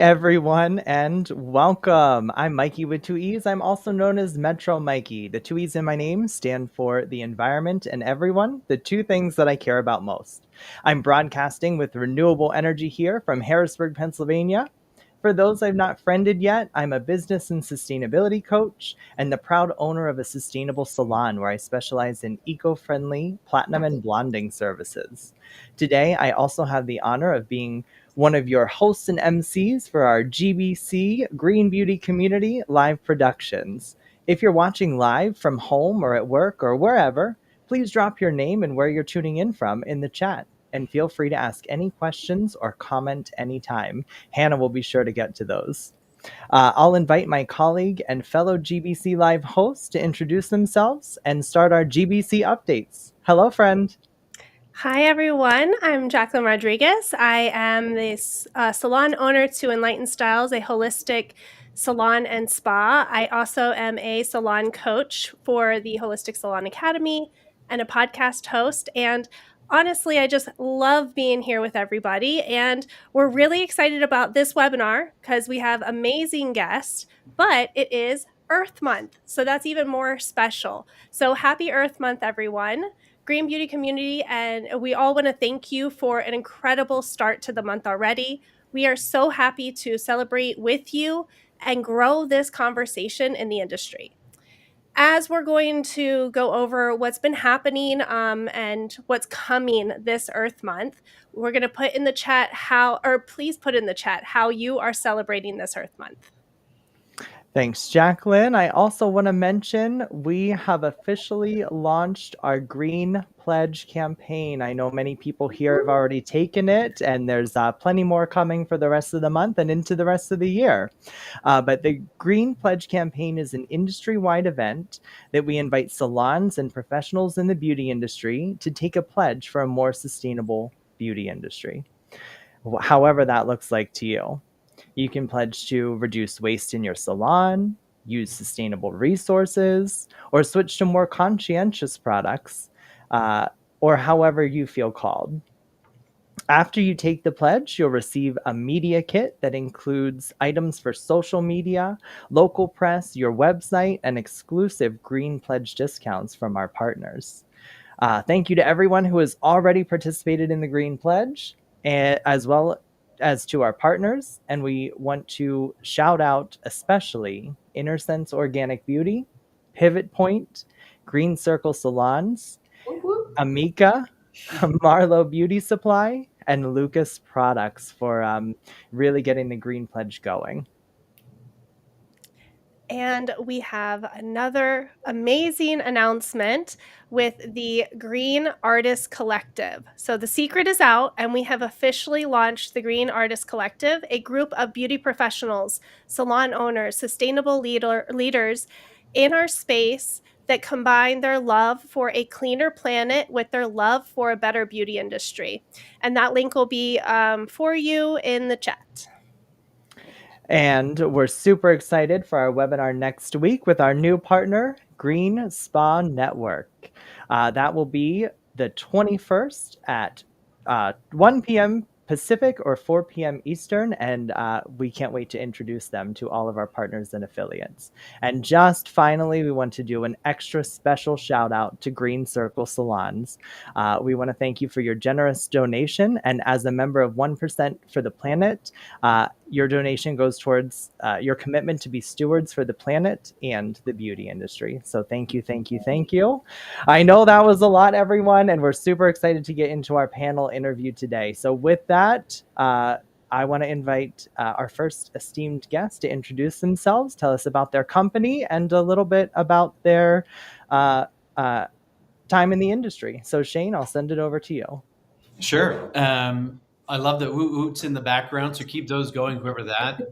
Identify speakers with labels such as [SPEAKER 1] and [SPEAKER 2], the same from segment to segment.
[SPEAKER 1] Everyone, and welcome. I'm Mikey with two E's. I'm also known as Metro Mikey. The two E's in my name stand for the environment and everyone, the two things that I care about most. I'm broadcasting with renewable energy here from Harrisburg, Pennsylvania. For those I've not friended yet, I'm a business and sustainability coach and the proud owner of a sustainable salon where I specialize in eco-friendly platinum and blonding services. Today, I also have the honor of being one of your hosts and MCs for our GBC Green Beauty Community live productions. If you're watching live from home or at work or wherever, please drop your name and where you're tuning in from in the chat. And feel free to ask any questions or comment anytime. Hannah will be sure to get to those. I'll invite my colleague and fellow GBC Live hosts to introduce themselves and start our GBC updates. Hello, friend.
[SPEAKER 2] Hi, everyone. I'm Jacqueline Rodriguez. I am the salon owner to Enlightened Styles, a holistic salon and spa. I also am a salon coach for the Holistic Salon Academy and a podcast host. And honestly, I just love being here with everybody. And we're really excited about this webinar because we have amazing guests, but it is Earth Month. So that's even more special. So happy Earth Month, everyone. Green Beauty Community, and we all want to thank you for an incredible start to the month already. We are so happy to celebrate with you and grow this conversation in the industry. As we're going to go over what's been happening and what's coming this Earth Month, we're going to put in the chat please put in the chat how you are celebrating this Earth Month.
[SPEAKER 1] Thanks, Jacqueline. I also want to mention we have officially launched our Green Pledge campaign. I know many people here have already taken it, and there's plenty more coming for the rest of the month and into the rest of the year. But the Green Pledge campaign is an industry-wide event that we invite salons and professionals in the beauty industry to take a pledge for a more sustainable beauty industry, however that looks like to you. You can pledge to reduce waste in your salon, use sustainable resources, or switch to more conscientious products, or however you feel called. After you take the pledge, you'll receive a media kit that includes items for social media, local press, your website, and exclusive Green Pledge discounts from our partners. Thank you to everyone who has already participated in the Green Pledge, as well as to our partners. And we want to shout out especially InnerSense Organic Beauty, Pivot Point, Green Circle Salons, Amika, Marlowe Beauty Supply, and Lucas Products for really getting the Green Pledge going.
[SPEAKER 2] And we have another amazing announcement with the Green Artist Collective. So the secret is out, and we have officially launched the Green Artist Collective, a group of beauty professionals, salon owners, sustainable leaders in our space that combine their love for a cleaner planet with their love for a better beauty industry. And that link will be for you in the chat.
[SPEAKER 1] And we're super excited for our webinar next week with our new partner, Green Spa Network. That will be the 21st at 1 p.m. Pacific or 4 p.m. Eastern, and we can't wait to introduce them to all of our partners and affiliates. And just finally, we want to do an extra special shout out to Green Circle Salons. We want to thank you for your generous donation, and as a member of 1% for the Planet, your donation goes towards your commitment to be stewards for the planet and the beauty industry. So thank you, thank you, thank you. I know that was a lot, everyone, and we're super excited to get into our panel interview today. So with that, I want to invite our first esteemed guest to introduce themselves, tell us about their company, and a little bit about their time in the industry. So Shane, I'll send it over to you.
[SPEAKER 3] Sure. I love the oots in the background, so keep those going, whoever that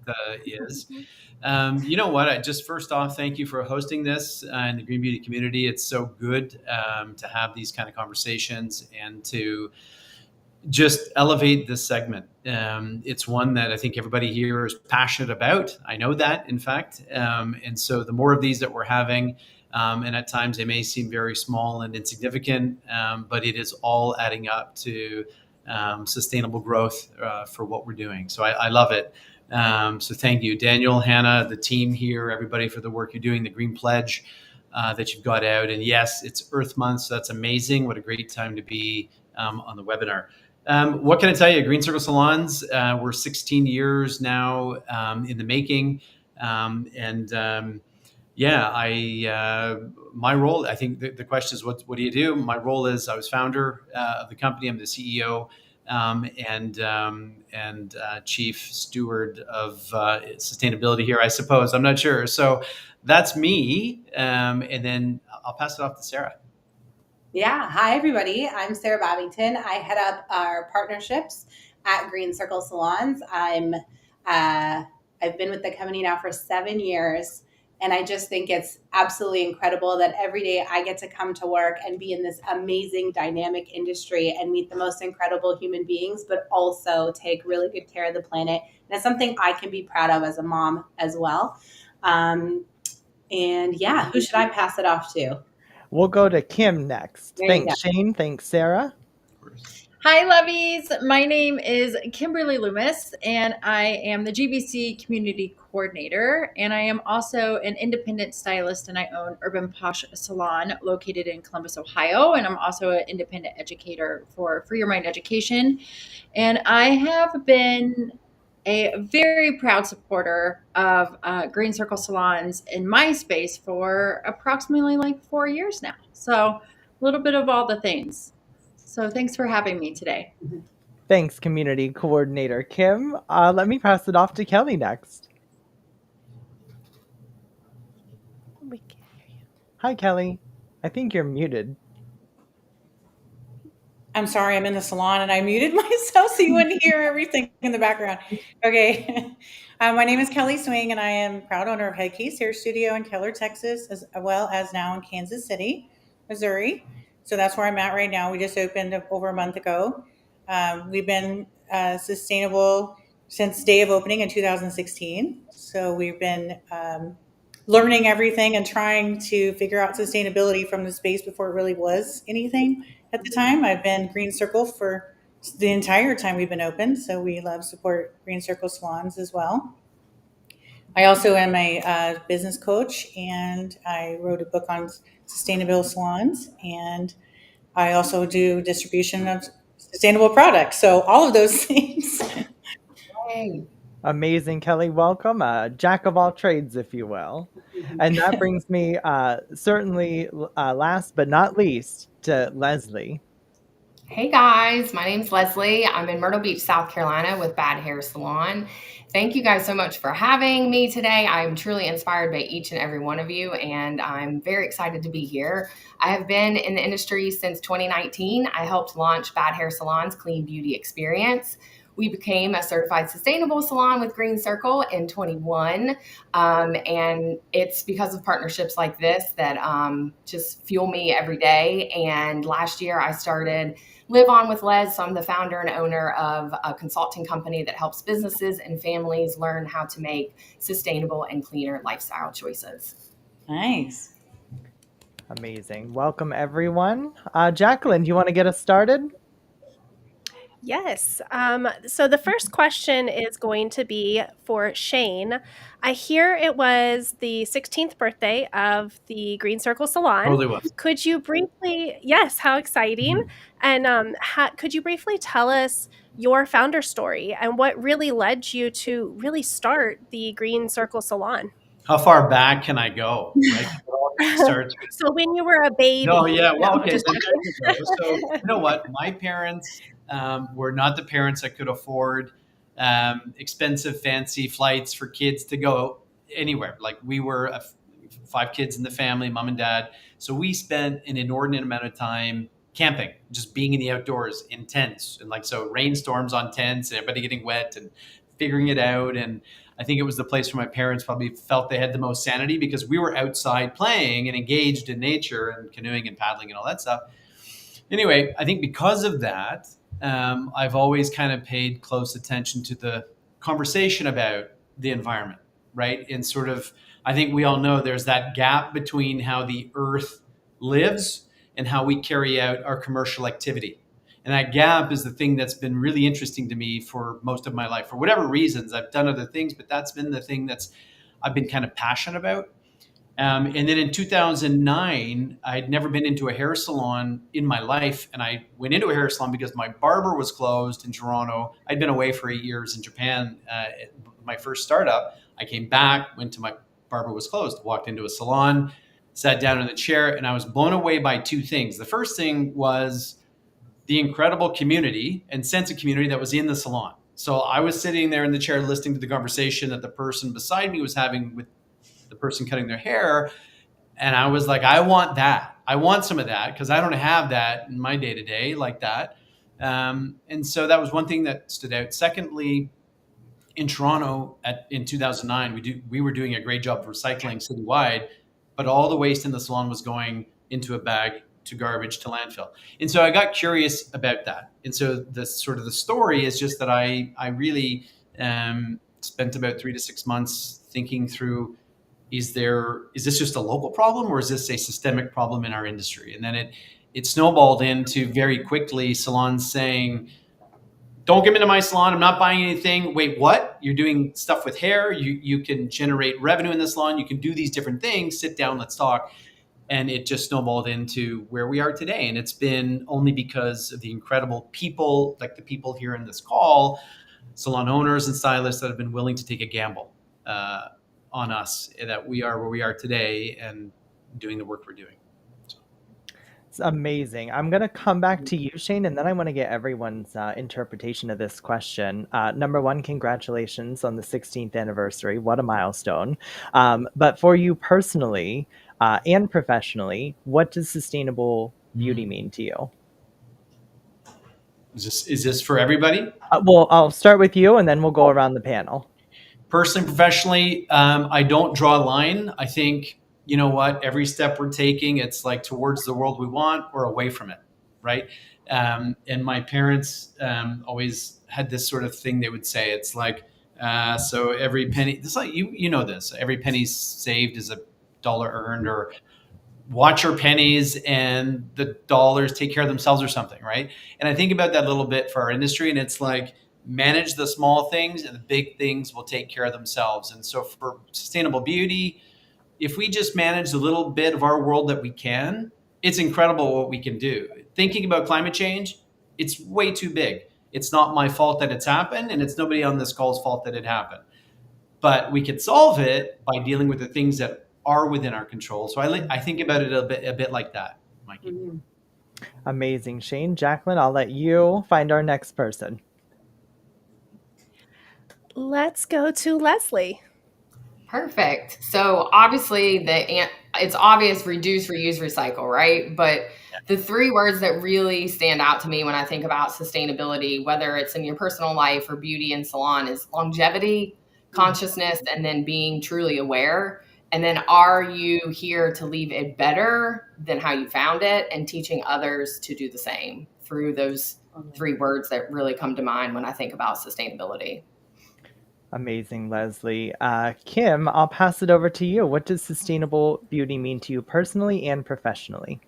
[SPEAKER 3] is. You know what? First off, thank you for hosting this in the Green Beauty community. It's so good to have these kind of conversations and to just elevate this segment. It's one that I think everybody here is passionate about. I know that, in fact. And so the more of these that we're having, and at times they may seem very small and insignificant, but it is all adding up to sustainable growth for what we're doing. So I love it. So thank you, Daniel, Hannah, the team here, everybody for the work you're doing, the Green Pledge that you've got out. And yes, it's Earth Month, so that's amazing. What a great time to be on the webinar. What can I tell you? Green Circle Salons, we're 16 years now in the making. My role, I think the question is, what do you do? My role is I was founder of the company. I'm the CEO and chief steward of sustainability here, I suppose. I'm not sure. So that's me. And then I'll pass it off to Sarah.
[SPEAKER 4] Yeah. Hi, everybody. I'm Sarah Babington. I head up our partnerships at Green Circle Salons. I've been with the company now for 7 years, and I just think it's absolutely incredible that every day I get to come to work and be in this amazing, dynamic industry and meet the most incredible human beings, but also take really good care of the planet. And it's something I can be proud of as a mom as well. And yeah, who should I pass it off to?
[SPEAKER 1] We'll go to Kim next.
[SPEAKER 4] There you
[SPEAKER 1] Thanks, Shane. Thanks, Sarah.
[SPEAKER 5] Hi, lovies. My name is Kimberly Loomis, and I am the GBC Community Coordinator, and I am also an independent stylist, and I own Urban Posh Salon located in Columbus, Ohio, and I'm also an independent educator for Free Your Mind Education. And I have been a very proud supporter of Green Circle Salons in my space for approximately like 4 years now. So a little bit of all the things. So thanks for having me today.
[SPEAKER 1] Thanks, Community Coordinator Kim. Let me pass it off to Kelly next.
[SPEAKER 2] We can hear you.
[SPEAKER 1] Hi, Kelly. I think you're muted.
[SPEAKER 6] I'm sorry, I'm in the salon and I muted myself so you wouldn't hear everything in the background. Okay. My name is Kelly Swing, and I am proud owner of Head Case Hair Studio in Keller, Texas, as well as now in Kansas City, Missouri. So that's where I'm at right now. We just opened over a month ago. We've been sustainable since day of opening in 2016. So we've been learning everything and trying to figure out sustainability from the space before it really was anything at the time. I've been Green Circle for the entire time we've been open, so we love support Green Circle Salons as well. I also am a business coach, and I wrote a book on sustainable salons, and I also do distribution of sustainable products. So all of those things.
[SPEAKER 4] Hey.
[SPEAKER 1] Amazing, Kelly. Welcome. Jack of all trades, if you will. And that brings me certainly last but not least to Leslie.
[SPEAKER 7] Hey guys, my name's Leslie. I'm in Myrtle Beach, South Carolina with Bad Hair Salon. Thank you guys so much for having me today. I'm truly inspired by each and every one of you, and I'm very excited to be here. I have been in the industry since 2019. I helped launch Bad Hair Salon's Clean Beauty Experience. We became a certified sustainable salon with Green Circle in 21. And it's because of partnerships like this that just fuel me every day. And last year I started Live On with Les. So I'm the founder and owner of a consulting company that helps businesses and families learn how to make sustainable and cleaner lifestyle choices.
[SPEAKER 6] Nice.
[SPEAKER 1] Amazing. Welcome, everyone. Jacqueline, do you want to get us started?
[SPEAKER 2] Yes. So the first question is going to be for Shane. I hear it was the 16th birthday of the Green Circle Salon.
[SPEAKER 3] Totally was.
[SPEAKER 2] Could you briefly, yes, how exciting. And could you briefly tell us your founder story and what really led you to really start the Green Circle Salon?
[SPEAKER 3] How far back can I go? Like,
[SPEAKER 2] so when you were a baby.
[SPEAKER 3] No, yeah. Well, okay. So you know what? My parents were not the parents that could afford expensive, fancy flights for kids to go anywhere. Like, we were 5 kids in the family, mom and dad. So we spent an inordinate amount of time camping, just being in the outdoors in tents, and so rainstorms on tents and everybody getting wet and figuring it out. And I think it was the place where my parents probably felt they had the most sanity, because we were outside playing and engaged in nature and canoeing and paddling and all that stuff. Anyway, I think because of that, I've always kind of paid close attention to the conversation about the environment, right? And sort of, I think we all know there's that gap between how the earth lives and how we carry out our commercial activity. And that gap is the thing that's been really interesting to me for most of my life. For whatever reasons, I've done other things, but that's been the thing I've been kind of passionate about. And then in 2009, I'd never been into a hair salon in my life. And I went into a hair salon because my barber was closed in Toronto. I'd been away for 8 years in Japan. My first startup, I came back, went to my barber was closed, walked into a salon, sat down in the chair, and I was blown away by two things. The first thing was the incredible community and sense of community that was in the salon. So I was sitting there in the chair listening to the conversation that the person beside me was having with the person cutting their hair. And I was like, I want that. I want some of that because I don't have that in my day-to-day like that. And so that was one thing that stood out. Secondly, in Toronto in 2009, we were doing a great job of recycling citywide, but all the waste in the salon was going into a bag to garbage to landfill. And so I got curious about that. And so the story is just that I really spent about 3 to 6 months thinking through, is this just a local problem or is this a systemic problem in our industry? And then it snowballed into very quickly salons saying, don't come into my salon. I'm not buying anything. Wait, what? You're doing stuff with hair. You can generate revenue in the salon. You can do these different things. Sit down, let's talk. And it just snowballed into where we are today. And it's been only because of the incredible people, like the people here in this call, salon owners and stylists that have been willing to take a gamble on us, that we are where we are today and doing the work we're doing.
[SPEAKER 1] It's amazing. I'm going to come back to you, Shane, and then I want to get everyone's interpretation of this question. Number one, congratulations on the 16th anniversary. What a milestone. But for you personally and professionally, what does sustainable beauty mean to you?
[SPEAKER 3] Is this for everybody?
[SPEAKER 1] Well, I'll start with you, and then we'll go around the panel.
[SPEAKER 3] Personally, professionally, I don't draw a line. I think, you know what, every step we're taking, it's like towards the world we want or away from it, right? And my parents always had this sort of thing they would say. It's like, so every penny, this like you know this, every penny saved is a dollar earned, or watch your pennies and the dollars take care of themselves or something, right? And I think about that a little bit for our industry, and it's like, manage the small things and the big things will take care of themselves. And so for sustainable beauty, if we just manage the little bit of our world that we can, it's incredible what we can do. Thinking about climate change, it's way too big. It's not my fault that it's happened, and it's nobody on this call's fault that it happened. But we could solve it by dealing with the things that are within our control. So I think about it a bit like that, Mikey.
[SPEAKER 1] Mm-hmm. Amazing, Shane. Jacqueline, I'll let you find our next person.
[SPEAKER 2] Let's go to Leslie.
[SPEAKER 7] Perfect. So obviously it's obvious: reduce, reuse, recycle, right? But the three words that really stand out to me when I think about sustainability, whether it's in your personal life or beauty and salon, is longevity, consciousness, and then being truly aware. And then, are you here to leave it better than how you found it, and teaching others to do the same through those three words that really come to mind when I think about sustainability.
[SPEAKER 1] Amazing, Leslie. Kim, I'll pass it over to you. What does sustainable beauty mean to you personally and professionally?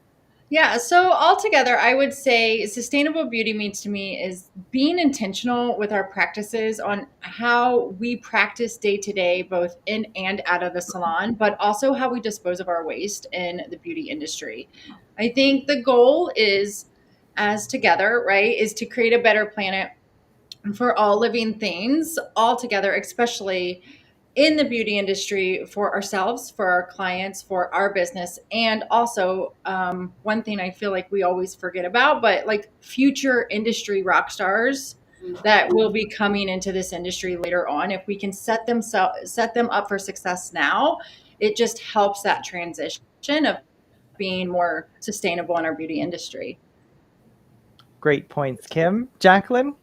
[SPEAKER 5] Yeah, so altogether, I would say sustainable beauty means to me is being intentional with our practices on how we practice day to day, both in and out of the salon, but also how we dispose of our waste in the beauty industry. I think the goal is, as together, right, is to create a better planet for all living things all together, especially in the beauty industry, for ourselves, for our clients, for our business. And also one thing I feel like we always forget about, but like future industry rock stars that will be coming into this industry later on. If we can set them up for success now, it just helps that transition of being more sustainable in our beauty industry.
[SPEAKER 1] Great points, Kim. Jacqueline?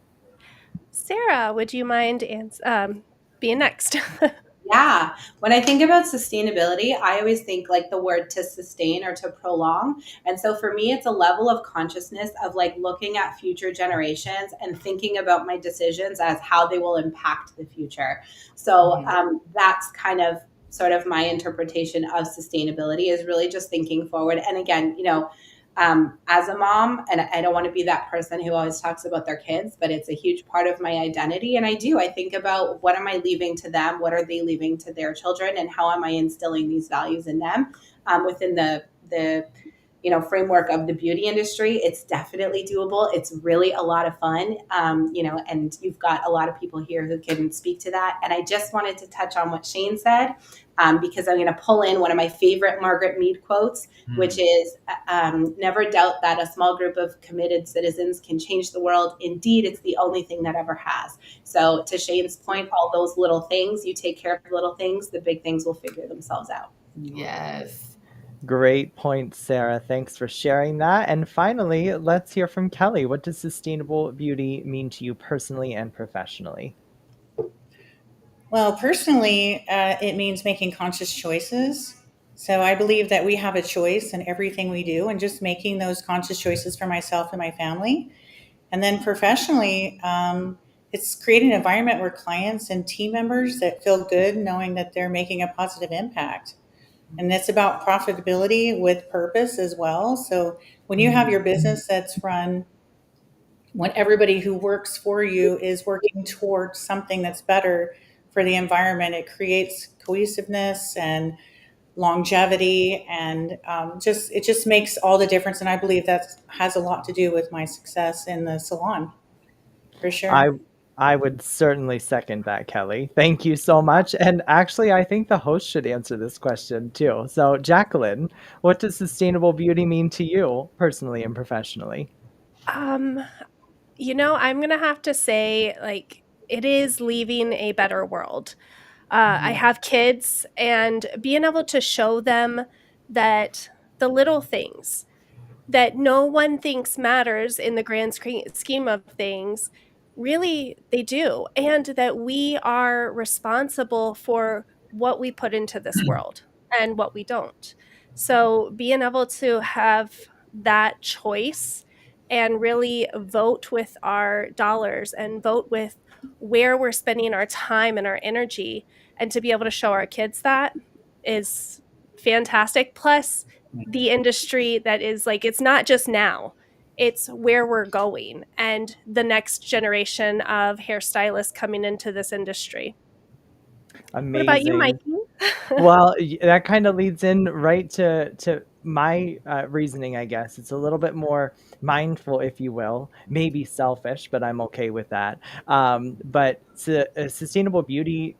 [SPEAKER 2] Sarah, would you mind being next?
[SPEAKER 4] Yeah. When I think about sustainability, I always think like the word to sustain or to prolong. And so for me, it's a level of consciousness of like looking at future generations and thinking about my decisions as how they will impact the future. So that's kind of sort of my interpretation of sustainability, is really just thinking forward. And again, as a mom, and I don't want to be that person who always talks about their kids, but it's a huge part of my identity. And I think about, what am I leaving to them? What are they leaving to their children? And how am I instilling these values in them within the framework of the beauty industry? It's definitely doable. It's really a lot of fun, and you've got a lot of people here who can speak to that. And I just wanted to touch on what Shane said, because I'm going to pull in one of my favorite Margaret Mead quotes, which is, never doubt that a small group of committed citizens can change the world. Indeed, it's the only thing that ever has. So to Shane's point, all those little things, you take care of the little things, the big things will figure themselves out.
[SPEAKER 7] Yes.
[SPEAKER 1] Great point, Sarah. Thanks for sharing that. And finally, let's hear from Kelly. What does sustainable beauty mean to you personally and professionally?
[SPEAKER 6] Well, personally, it means making conscious choices. So I believe that we have a choice in everything we do, and just making those conscious choices for myself and my family. And then professionally, it's creating an environment where clients and team members that feel good knowing that they're making a positive impact. And it's about profitability with purpose as well. So when you have your business that's run, when everybody who works for you is working towards something that's better for the environment, it creates cohesiveness and longevity, and it just makes all the difference. And I believe that has a lot to do with my success in the salon, for sure.
[SPEAKER 1] I would certainly second that, Kelly. Thank you so much. And actually, I think the host should answer this question too. So, Jacqueline, what does sustainable beauty mean to you personally and professionally?
[SPEAKER 2] I'm going to have to say, it is leaving a better world. I have kids, and being able to show them that the little things that no one thinks matters in the grand scheme of things, really they do. And that we are responsible for what we put into this world and what we don't. So being able to have that choice and really vote with our dollars and vote with where we're spending our time and our energy, and to be able to show our kids that is fantastic. Plus, the industry that is it's not just now, it's where we're going, and the next generation of hairstylists coming into this industry. What about you,
[SPEAKER 1] Amazing.
[SPEAKER 2] Mikey?
[SPEAKER 1] Well, that kind of leads in right to my reasoning, I guess. It's a little bit more mindful, if you will, maybe selfish, but I'm okay with that. But sustainable beauty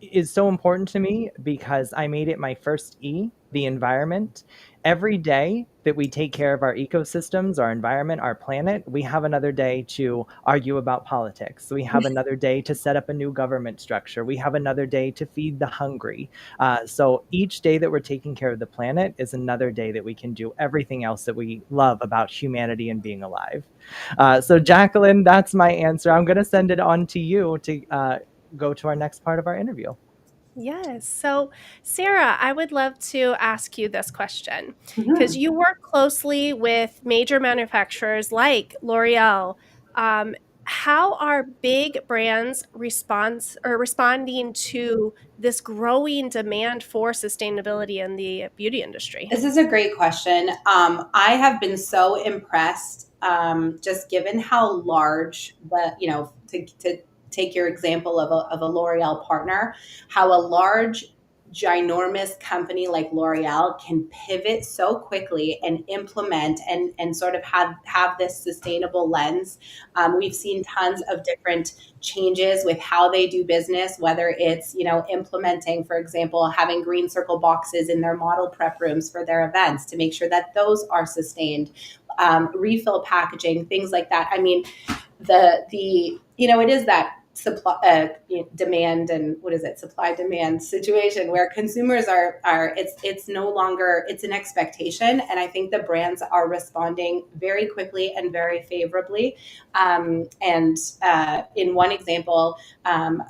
[SPEAKER 1] is so important to me because I made it my first E, the environment. Every day that we take care of our ecosystems, our environment, our planet, we have another day to argue about politics. We have another day to set up a new government structure. We have another day to feed the hungry. So each day that we're taking care of the planet is another day that we can do everything else that we love about humanity and being alive. So Jacqueline, that's my answer. I'm going to send it on to you to go to our next part of our interview.
[SPEAKER 2] Yes. So, Sarah, I would love to ask you this question, because you work closely with major manufacturers like L'Oreal. How are big brands responding to this growing demand for sustainability in the beauty industry?
[SPEAKER 4] This is a great question. I have been so impressed, just given how large to take your example of a L'Oreal partner, how a large, ginormous company like L'Oreal can pivot so quickly and implement and sort of have this sustainable lens. We've seen tons of different changes with how they do business, whether it's, implementing, for example, having Green Circle boxes in their model prep rooms for their events to make sure that those are sustained, refill packaging, things like that. I mean, it is that supply demand, and supply demand situation where consumers are it's no longer, it's an expectation, and I think the brands are responding very quickly and very favorably. In one example,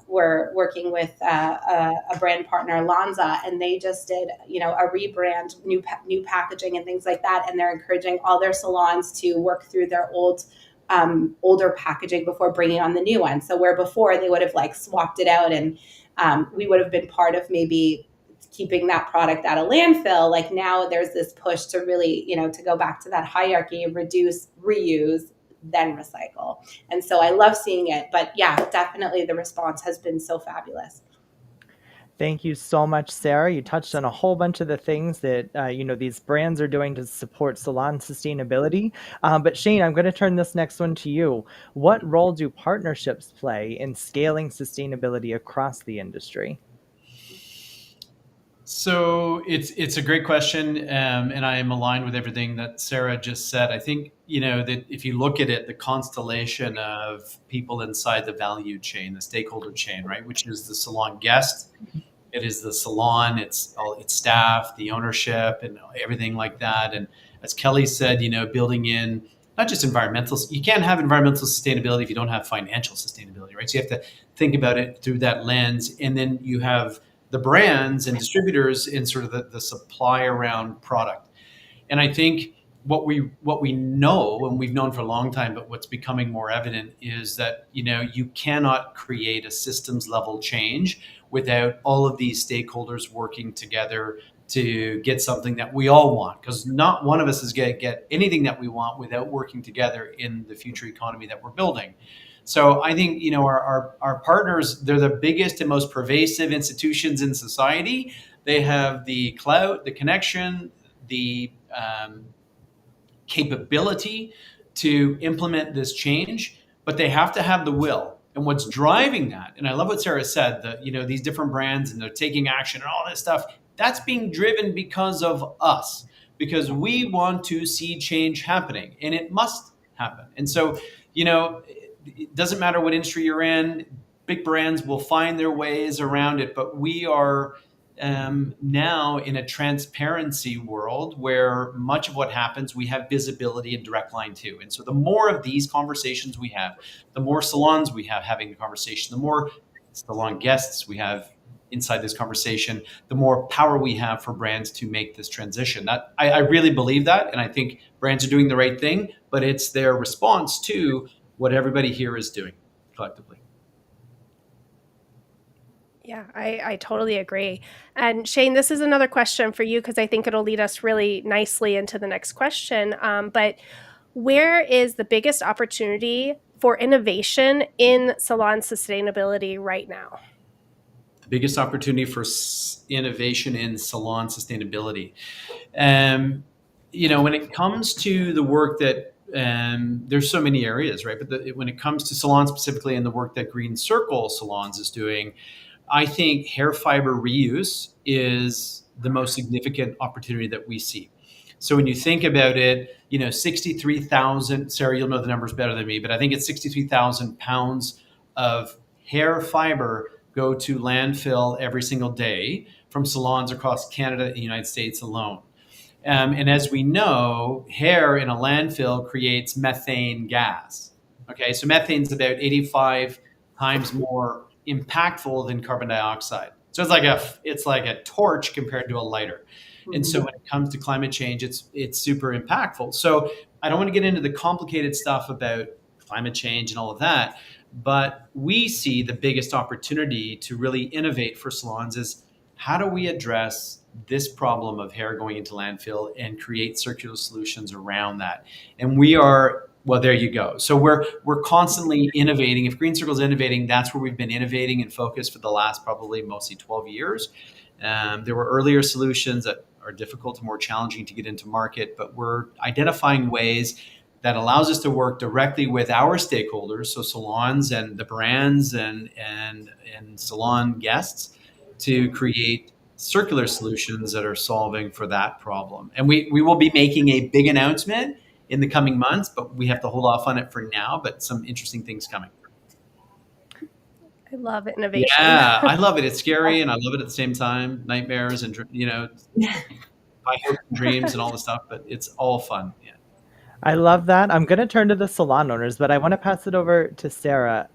[SPEAKER 4] we're working with a brand partner, Lanza, and they just did a rebrand, new packaging and things like that, and they're encouraging all their salons to work through their older packaging before bringing on the new one. So where before they would have swapped it out, and we would have been part of maybe keeping that product out of landfill, like now there's this push to really, to go back to that hierarchy, reduce, reuse, then recycle. And so I love seeing it. But yeah, definitely the response has been so fabulous.
[SPEAKER 1] Thank you so much, Sarah. You touched on a whole bunch of the things that these brands are doing to support salon sustainability. But Shane, I'm going to turn this next one to you. What role do partnerships play in scaling sustainability across the industry?
[SPEAKER 3] So it's a great question, and I am aligned with everything that Sarah just said. I think that if you look at it, the constellation of people inside the value chain, the stakeholder chain, right, which is the salon guest, it is the salon, it's all its staff, the ownership, and everything like that. And as Kelly said, building in not just environmental, you can't have environmental sustainability if you don't have financial sustainability, right? So you have to think about it through that lens, and then you have the brands and distributors in sort of the supply around product. And I think what we know, and we've known for a long time, but what's becoming more evident is that you cannot create a systems level change without all of these stakeholders working together to get something that we all want, because not one of us is going to get anything that we want without working together in the future economy that we're building. So I think our partners, they're the biggest and most pervasive institutions in society. They have the clout, the connection, the capability to implement this change, but they have to have the will. And what's driving that, and I love what Sarah said, that these different brands and they're taking action and all this stuff, that's being driven because of us, because we want to see change happening, and it must happen. And so, it doesn't matter what industry you're in, big brands will find their ways around it, but we are now in a transparency world where much of what happens, we have visibility and direct line to. And so the more of these conversations we have, the more salons we have having the conversation, the more salon guests we have inside this conversation, the more power we have for brands to make this transition. That I really believe that, and I think brands are doing the right thing, but it's their response to what everybody here is doing collectively.
[SPEAKER 2] Yeah, I totally agree. And Shane, this is another question for you, because I think it'll lead us really nicely into the next question. But where is the biggest opportunity for innovation in salon sustainability right now?
[SPEAKER 3] The biggest opportunity for innovation in salon sustainability. When it comes to the work that there's so many areas, right? But when it comes to salons specifically and the work that Green Circle Salons is doing, I think hair fiber reuse is the most significant opportunity that we see. So when you think about it, 63,000, Sarah, you'll know the numbers better than me, but I think it's 63,000 pounds of hair fiber go to landfill every single day from salons across Canada and the United States alone. And as we know, hair in a landfill creates methane gas. Okay, so methane is about 85 times more impactful than carbon dioxide. So it's like a torch compared to a lighter. Mm-hmm. And so when it comes to climate change, it's super impactful. So I don't want to get into the complicated stuff about climate change and all of that, but we see the biggest opportunity to really innovate for salons is how do we address this problem of hair going into landfill and create circular solutions around that. And well, there you go. So we're constantly innovating. If Green Circle is innovating, that's where we've been innovating and focused for the last probably mostly 12 years. There were earlier solutions that are difficult and more challenging to get into market, but we're identifying ways that allows us to work directly with our stakeholders, so salons and the brands and salon guests, to create circular solutions that are solving for that problem. And we will be making a big announcement in the coming months, but we have to hold off on it for now, but some interesting things coming.
[SPEAKER 2] I love innovation.
[SPEAKER 3] Yeah, I love it. It's scary and I love it at the same time. Nightmares and, high hopes and dreams and all the stuff, but it's all fun. Yeah.
[SPEAKER 1] I love that. I'm going to turn to the salon owners, but I want to pass it over to Sarah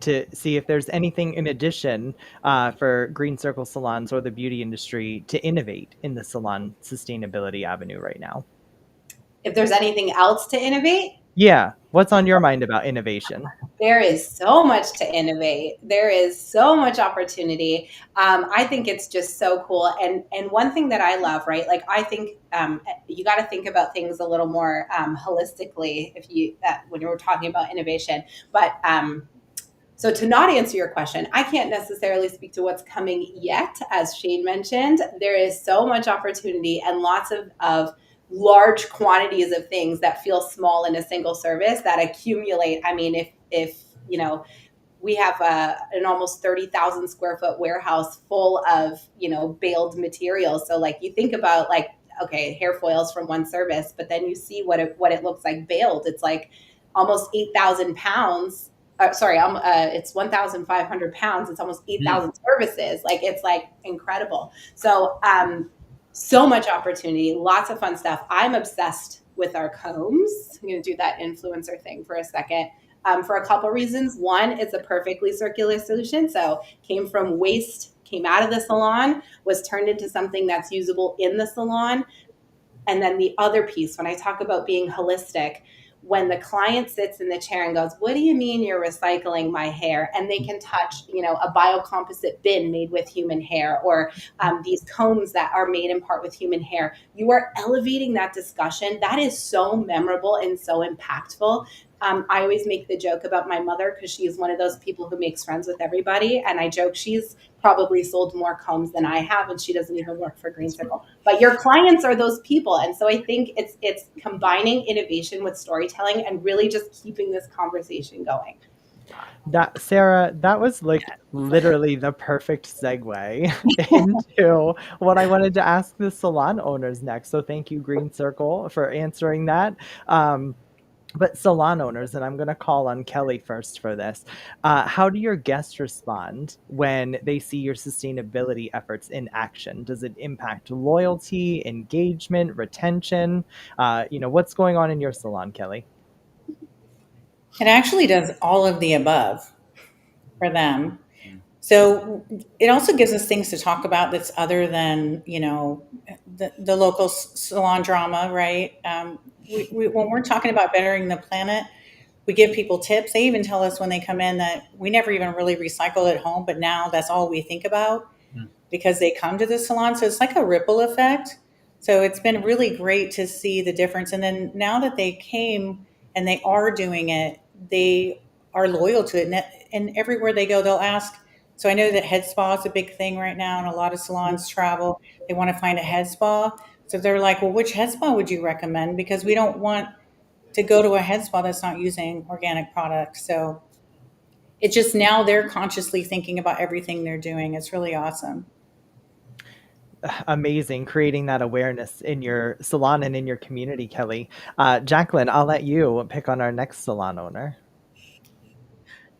[SPEAKER 1] to see if there's anything in addition for Green Circle Salons or the beauty industry to innovate in the salon sustainability avenue right now.
[SPEAKER 4] If there's anything else to innovate?
[SPEAKER 1] Yeah. What's on your mind about innovation?
[SPEAKER 4] There is so much to innovate. There is so much opportunity. I think it's just so cool. And one thing that I love, right? Like I think you got to think about things a little more holistically if you when you're talking about innovation. But so to not answer your question, I can't necessarily speak to what's coming yet. As Shane mentioned, there is so much opportunity and lots of large quantities of things that feel small in a single service that accumulate. I mean, if you know, we have an almost 30,000 square foot warehouse full of, baled materials. So like you think about like, okay, hair foils from one service, but then you see what it looks like baled. It's like almost 8,000 pounds. It's 1,500 pounds. It's almost 8,000 services. Like it's like incredible. So, so much opportunity, lots of fun stuff. I'm obsessed with our combs. I'm going to do that influencer thing for a second. For a couple reasons. One, it's a perfectly circular solution. So came from waste, came out of the salon, was turned into something that's usable in the salon. And then the other piece, when I talk about being holistic, when the client sits in the chair and goes, what do you mean you're recycling my hair? And they can touch, a biocomposite bin made with human hair, or these combs that are made in part with human hair. You are elevating that discussion. That is so memorable and so impactful. I always make the joke about my mother because she is one of those people who makes friends with everybody. And I joke she's probably sold more combs than I have, and she doesn't even work for Green Circle. But your clients are those people. And so I think it's combining innovation with storytelling and really just keeping this conversation going.
[SPEAKER 1] Sarah, that was like literally the perfect segue into what I wanted to ask the salon owners next. So thank you, Green Circle, for answering that. But salon owners, and I'm going to call on Kelly first for this. How do your guests respond when they see your sustainability efforts in action? Does it impact loyalty, engagement, retention? What's going on in your salon, Kelly?
[SPEAKER 6] It actually does all of the above for them. So it also gives us things to talk about that's other than, the local salon drama, right? When we're talking about bettering the planet, we give people tips. They even tell us when they come in that we never even really recycle at home, but now that's all we think about because they come to the salon. So it's like a ripple effect. So it's been really great to see the difference. And then now that they came and they are doing it, they are loyal to it. And everywhere they go, they'll ask. So I know that head spa is a big thing right now, and a lot of salons travel. They want to find a head spa. So they're like, well, which head spa would you recommend? Because we don't want to go to a head spa that's not using organic products. So it's just now they're consciously thinking about everything they're doing. It's really awesome.
[SPEAKER 1] Amazing, creating that awareness in your salon and in your community, Kelly. Jacqueline, I'll let you pick on our next salon owner.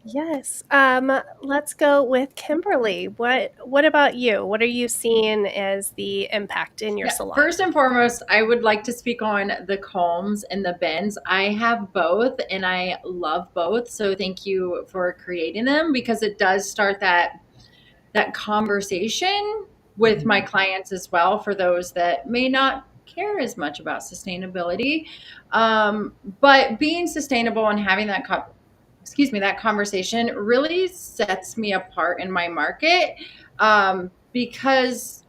[SPEAKER 2] Yes. Let's go with Kimberly. What about you? What are you seeing as the impact in your salon?
[SPEAKER 5] First and foremost, I would like to speak on the combs and the bins. I have both and I love both. So thank you for creating them because it does start that conversation with my clients as well for those that may not care as much about sustainability. But being sustainable and having that conversation really sets me apart in my market because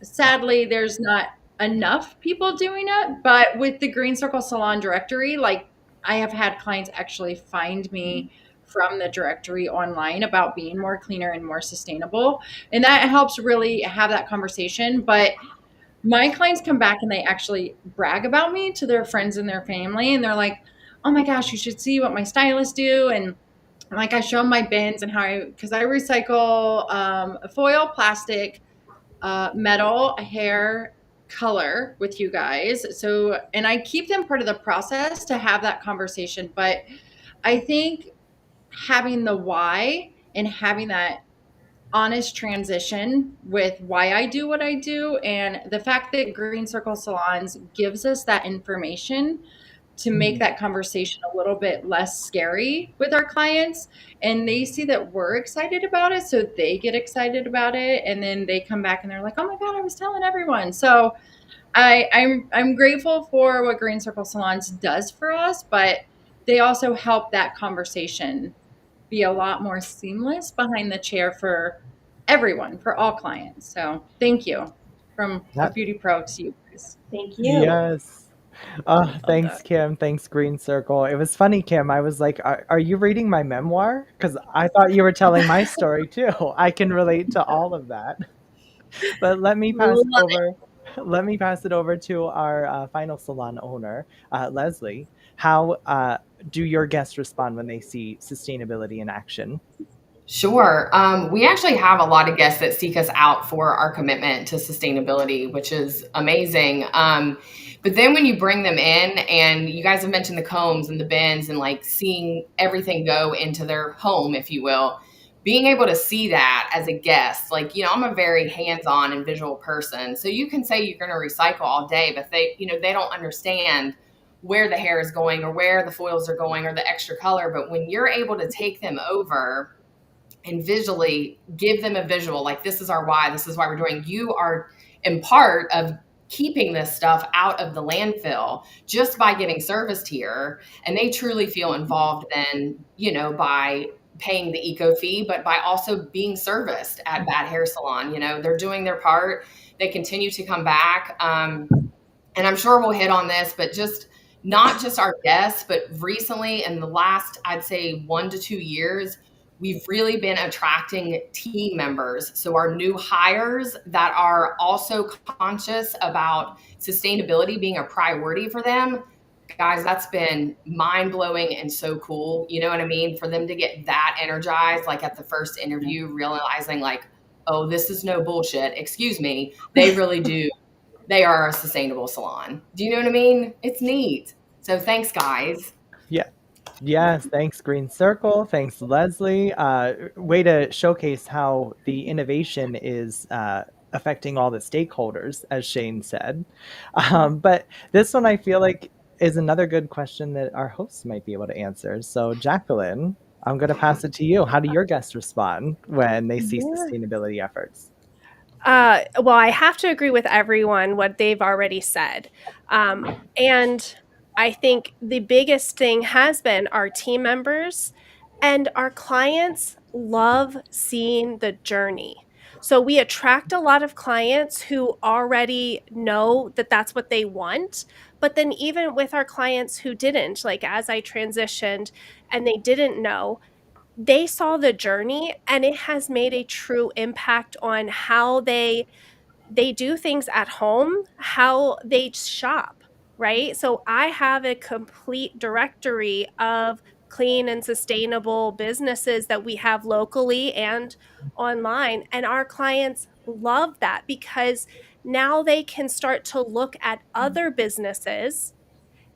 [SPEAKER 5] sadly there's not enough people doing it. But with the Green Circle Salon directory, like I have had clients actually find me from the directory online about being more cleaner and more sustainable. And that helps really have that conversation. But my clients come back and they actually brag about me to their friends and their family. And they're like, oh my gosh, you should see what my stylists do. And like I show them my bins and because I recycle foil, plastic, metal, hair, color with you guys. So, and I keep them part of the process to have that conversation. But I think having the why and having that honest transition with why I do what I do and the fact that Green Circle Salons gives us that information to make that conversation a little bit less scary with our clients, and they see that we're excited about it, so they get excited about it, and then they come back and they're like, oh my God, I was telling everyone. So I'm grateful for what Green Circle Salons does for us, but they also help that conversation be a lot more seamless behind the chair for everyone, for all clients. So thank you from a
[SPEAKER 1] That,
[SPEAKER 5] beauty pro to you guys.
[SPEAKER 4] Thank you.
[SPEAKER 1] yes.
[SPEAKER 2] Love
[SPEAKER 1] Thanks,
[SPEAKER 2] that.
[SPEAKER 1] Kim. Thanks, Green Circle. It was funny, Kim. I was like, are you reading my memoir? Because I thought you were telling my story too. I can relate to all of that. But let me pass it
[SPEAKER 5] Love
[SPEAKER 1] over. Let me pass it over to our final salon owner, Leslie. How do your guests respond when they see sustainability in action?
[SPEAKER 7] Sure. We actually have a lot of guests that seek us out for our commitment to sustainability, which is amazing. But then when you bring them in, and you guys have mentioned the combs and the bins and like seeing everything go into their home, if you will, being able to see that as a guest, like, I'm a very hands-on and visual person. So you can say you're going to recycle all day, but they don't understand where the hair is going or where the foils are going or the extra color. But when you're able to take them over and visually give them a visual, like, this is our why, this is why we're doing, you are in part of keeping this stuff out of the landfill just by getting serviced here. And they truly feel involved then, by paying the eco fee, but by also being serviced at Bad Hair Salon. They're doing their part. They continue to come back. And I'm sure we'll hit on this, but just not just our guests, but recently in the last, I'd say 1 to 2 years, we've really been attracting team members. So our new hires that are also conscious about sustainability being a priority for them, guys, that's been mind blowing and so cool. You know what I mean? For them to get that energized, like at the first interview, realizing like, oh, this is no bullshit. Excuse me. They really do. They are a sustainable salon. Do you know what I mean? It's neat. So thanks, guys.
[SPEAKER 1] Yeah. Yes, thanks, Green Circle. Thanks, Leslie. Way to showcase how the innovation is affecting all the stakeholders, as Shane said. But this one I feel like is another good question that our hosts might be able to answer. So, Jacqueline, I'm going to pass it to you. How do your guests respond when they see
[SPEAKER 2] Yeah.
[SPEAKER 1] sustainability efforts?
[SPEAKER 2] Well, I have to agree with everyone what they've already said. And I think the biggest thing has been our team members and our clients love seeing the journey. So we attract a lot of clients who already know that that's what they want. But then, even with our clients who didn't, like as I transitioned and they didn't know, they saw the journey and it has made a true impact on how they do things at home, how they shop, right? So I have a complete directory of clean and sustainable businesses that we have locally and online, and our clients love that because now they can start to look at other businesses.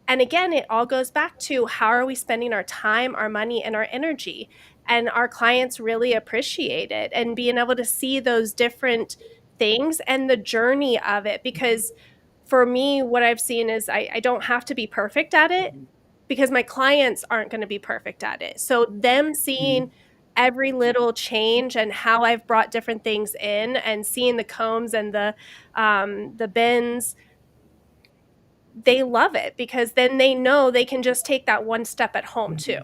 [SPEAKER 2] And again, it all goes back to how are we spending our time, our money, and our energy? And our clients really appreciate it and being able to see those different things and the journey of it. Because for me, what I've seen is I don't have to be perfect at it because my clients aren't going to be perfect at it. So, them seeing every little change and how I've brought different things in and seeing the combs and the bins, they love it because then they know they can just take that one step at home too.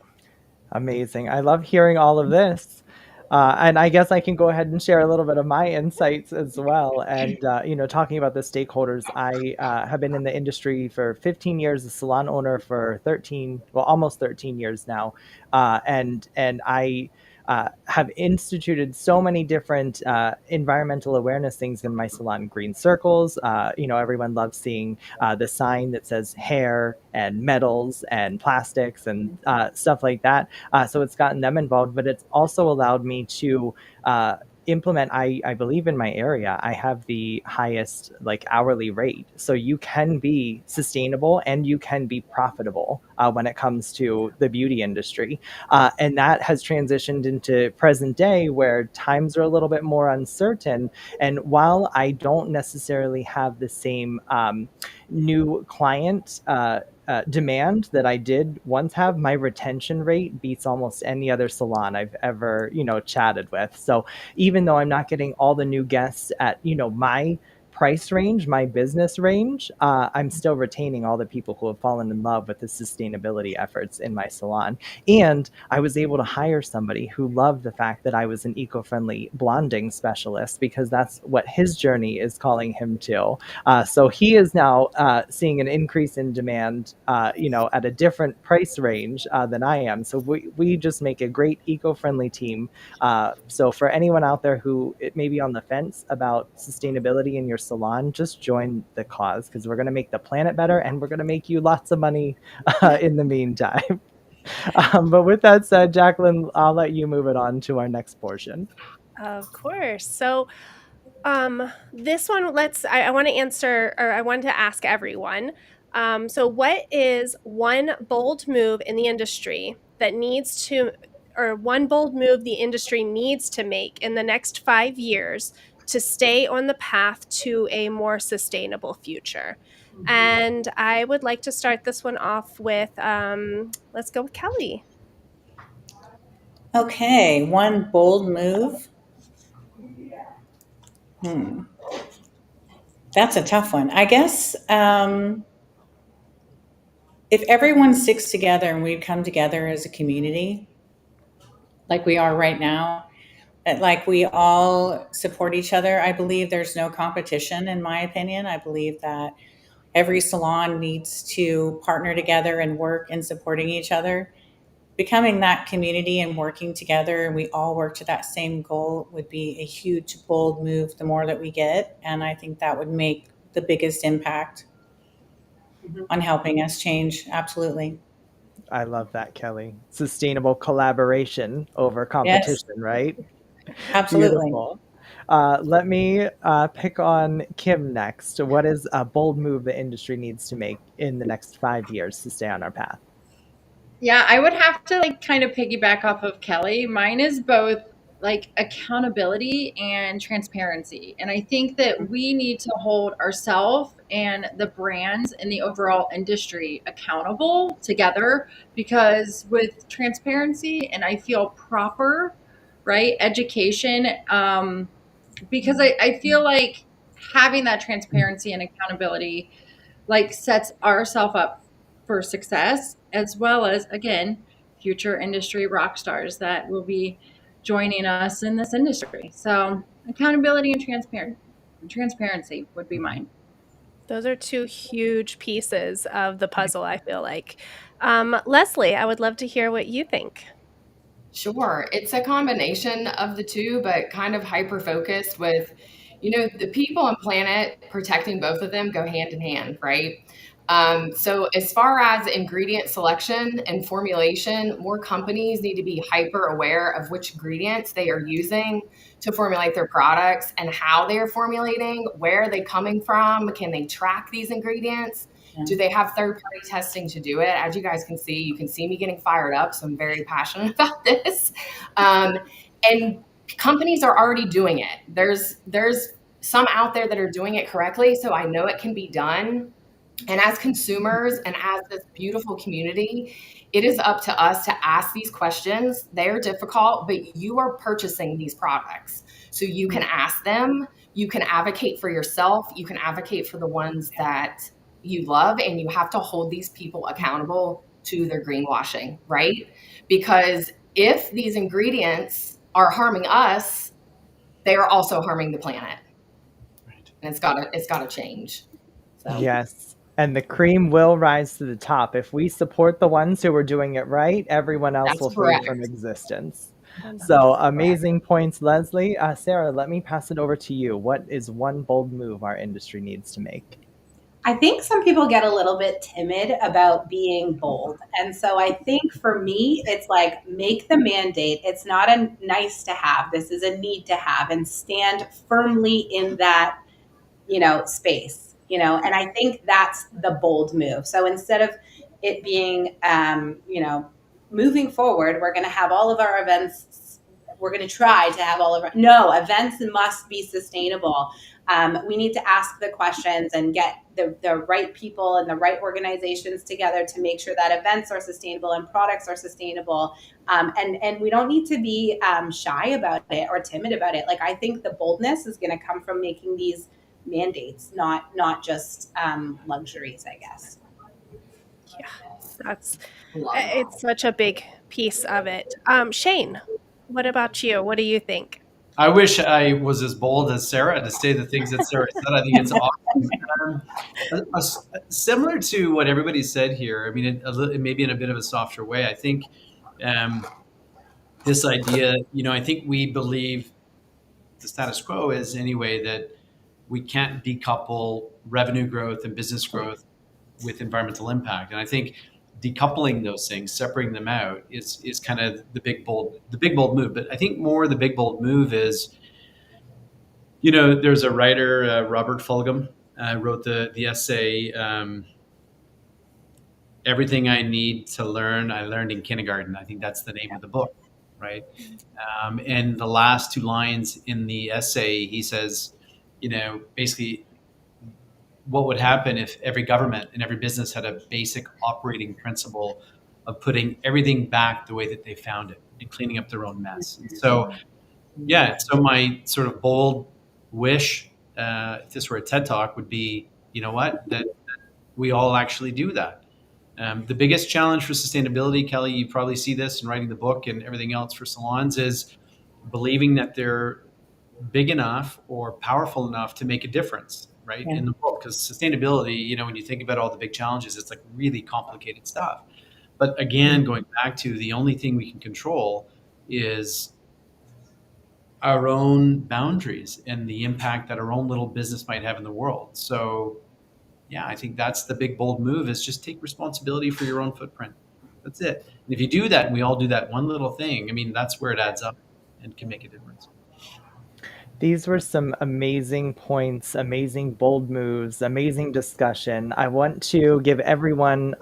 [SPEAKER 1] Amazing. I love hearing all of this. And I guess I can go ahead and share a little bit of my insights as well. And, talking about the stakeholders, I have been in the industry for 15 years, a salon owner for 13, well, almost 13 years now. And I have instituted so many different environmental awareness things in my salon. Green circles. Everyone loves seeing the sign that says hair and metals and plastics and stuff like that. So it's gotten them involved, but it's also allowed me to implement, I believe in my area, I have the highest hourly rate. So you can be sustainable and you can be profitable when it comes to the beauty industry. And that has transitioned into present day where times are a little bit more uncertain. And while I don't necessarily have the same new client demand that I did once have, my retention rate beats almost any other salon I've ever, chatted with. So even though I'm not getting all the new guests at, my price range, my business range, I'm still retaining all the people who have fallen in love with the sustainability efforts in my salon. And I was able to hire somebody who loved the fact that I was an eco-friendly blonding specialist, because that's what his journey is calling him to. So he is now seeing an increase in demand, at a different price range than I am. So we just make a great eco-friendly team. So for anyone out there who it may be on the fence about sustainability in your salon, just join the cause, because we're going to make the planet better and we're going to make you lots of money in the meantime. But with that said, Jacqueline, I'll let you move it on to our next portion.
[SPEAKER 2] Of course. So this one, I want to answer, or I wanted to ask everyone. So what is one bold move in the industry that needs to, or one bold move the industry needs to make in the next 5 years to stay on the path to a more sustainable future? And I would like to start this one off with, let's go with Kelly.
[SPEAKER 6] Okay, one bold move. That's a tough one. I guess if everyone sticks together and we come together as a community, like we are right now, like we all support each other, I believe there's no competition, in my opinion. I believe that every salon needs to partner together and work in supporting each other. Becoming that community and working together, and we all work to that same goal, would be a huge, bold move the more that we get. And I think that would make the biggest impact on helping us change. Absolutely.
[SPEAKER 1] I love that, Kelly. Sustainable collaboration over
[SPEAKER 6] Yes,
[SPEAKER 1] competition, right?
[SPEAKER 6] absolutely.
[SPEAKER 1] Beautiful. Let me pick on Kim next. What is a bold move the industry needs to make in the next 5 years to stay on our path?
[SPEAKER 5] Yeah, I would have to kind of piggyback off of Kelly. Mine is both accountability and transparency. And I think that we need to hold ourselves and the brands in the overall industry accountable together, because with transparency and I feel proper, right, education, because I feel like having that transparency and accountability sets ourselves up for success, as well as, again, future industry rock stars that will be joining us in this industry. So accountability and transparency would be mine.
[SPEAKER 2] Those are two huge pieces of the puzzle, I feel like. Leslie, I would love to hear what you think.
[SPEAKER 7] Sure. It's a combination of the two, but kind of hyper focused with, the people and planet, protecting both of them go hand in hand, right? So as far as ingredient selection and formulation, more companies need to be hyper aware of which ingredients they are using to formulate their products and how they are formulating, where are they coming from, can they track these ingredients? Do they have third-party testing to do it? As you guys can see, me getting fired up, so I'm very passionate about this. And companies are already doing it. There's some out there that are doing it correctly, so I know it can be done. And as consumers and as this beautiful community, it is up to us to ask these questions. They are difficult, but you are purchasing these products. So you can ask them, you can advocate for yourself, you can advocate for the ones that you love, and you have to hold these people accountable to their greenwashing, right? Because if these ingredients are harming us, they are also harming the planet. And it's gotta change. So.
[SPEAKER 1] Yes. And the cream will rise to the top. If we support the ones who are doing it right, everyone else will fade from existence. So amazing points, Leslie. Sarah, let me pass it over to you. What is one bold move our industry needs to make?
[SPEAKER 4] I think some people get a little bit timid about being bold. And so I think for me, it's like, make the mandate. It's not a nice to have. This is a need to have, and stand firmly in that, space, and I think that's the bold move. So instead of it being, moving forward, we're going to have all of our events. We're going to try to have all of our, no, events must be sustainable. We need to ask the questions and get the right people and the right organizations together to make sure that events are sustainable and products are sustainable. And we don't need to be shy about it or timid about it. Like, I think the boldness is going to come from making these mandates, not just luxuries, I guess.
[SPEAKER 2] That's
[SPEAKER 7] Love
[SPEAKER 2] it's such a big piece of it. Shane, what about you? What do you think?
[SPEAKER 3] I wish I was as bold as Sarah to say the things that Sarah said. I think it's awesome. Similar to what everybody said here. I mean, maybe in a bit of a softer way. I think this idea, I think we believe the status quo is anyway that we can't decouple revenue growth and business growth with environmental impact. And I think decoupling those things, separating them out, is kind of the big bold move. But I think more the big bold move is, there's a writer, Robert Fulghum, wrote the essay, "Everything I Need to Learn, I Learned in Kindergarten." I think that's the name of the book, right? And the last two lines in the essay, he says, basically, what would happen if every government and every business had a basic operating principle of putting everything back the way that they found it and cleaning up their own mess. And so, so my sort of bold wish, if this were a TED Talk, would be, that we all actually do that. The biggest challenge for sustainability, Kelly, you probably see this in writing the book and everything else for salons, is believing that they're big enough or powerful enough to make a difference, right? In the book, because sustainability, when you think about all the big challenges, it's like really complicated stuff. But again, going back to the only thing we can control is our own boundaries and the impact that our own little business might have in the world. So I think that's the big bold move, is just take responsibility for your own footprint. That's it. And if you do that, and we all do that one little thing, I mean, that's where it adds up and can make a difference.
[SPEAKER 1] These were some amazing points, amazing bold moves, amazing discussion. I want to give everyone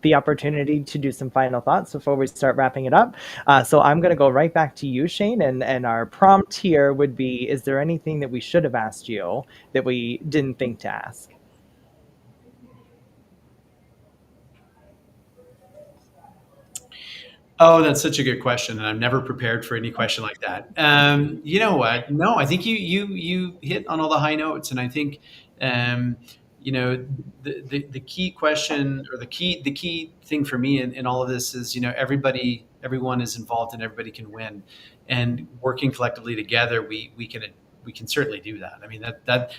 [SPEAKER 1] the opportunity to do some final thoughts before we start wrapping it up. So I'm going to go right back to you, Shane, and our prompt here would be, is there anything that we should have asked you that we didn't think to ask?
[SPEAKER 3] Oh, that's such a good question, and I'm never prepared for any question like that. You know what? No, I think you hit on all the high notes, and I think the key question, or the key thing for me in all of this is, everyone is involved and everybody can win, and working collectively together, we can certainly do that. I mean, that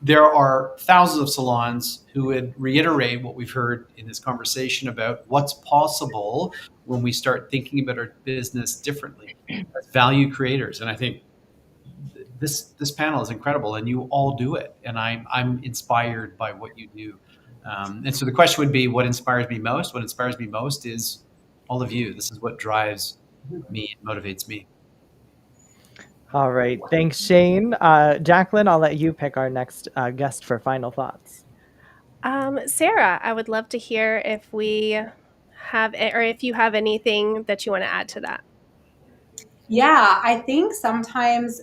[SPEAKER 3] there are thousands of salons who would reiterate what we've heard in this conversation about what's possible when we start thinking about our business differently as value creators. And I think this panel is incredible, and you all do it. And I'm inspired by what you do. And so the question would be, what inspires me most? What inspires me most is all of you. This is what drives me and motivates me.
[SPEAKER 1] All right. Thanks, Shane. Jacqueline, I'll let you pick our next guest for final thoughts.
[SPEAKER 2] Sarah, I would love to hear if we have, or if you have anything that you want to add to that.
[SPEAKER 4] Yeah, I think sometimes,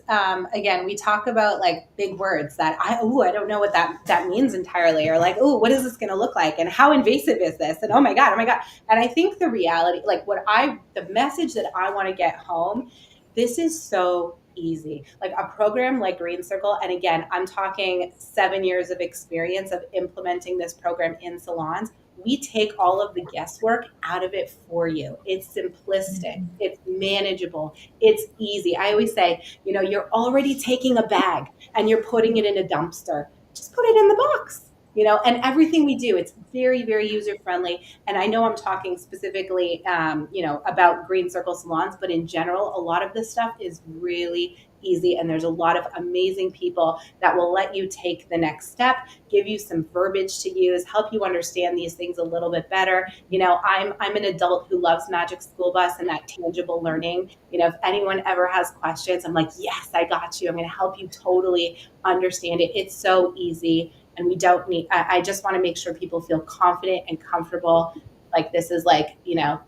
[SPEAKER 4] again, we talk about like big words that I don't know what that means entirely, or like, what is this going to look like? And how invasive is this? And oh my God. And I think the reality, like the message that I want to get home, this is so easy. Like a program like Green Circle. And again, I'm talking 7 years of experience of implementing this program in salons. We take all of the guesswork out of it for you. It's simplistic. It's manageable. It's easy. I always say, you're already taking a bag and you're putting it in a dumpster. Just put it in the box. And everything we do, it's very, very user-friendly. And I know I'm talking specifically, about Green Circle Salons, but in general, a lot of this stuff is really easy. And there's a lot of amazing people that will let you take the next step, give you some verbiage to use, help you understand these things a little bit better. I'm an adult who loves Magic School Bus and that tangible learning. If anyone ever has questions, I'm like, yes, I got you. I'm going to help you totally understand it. It's so easy. And we don't need, I just want to make sure people feel confident and comfortable. Like this is like,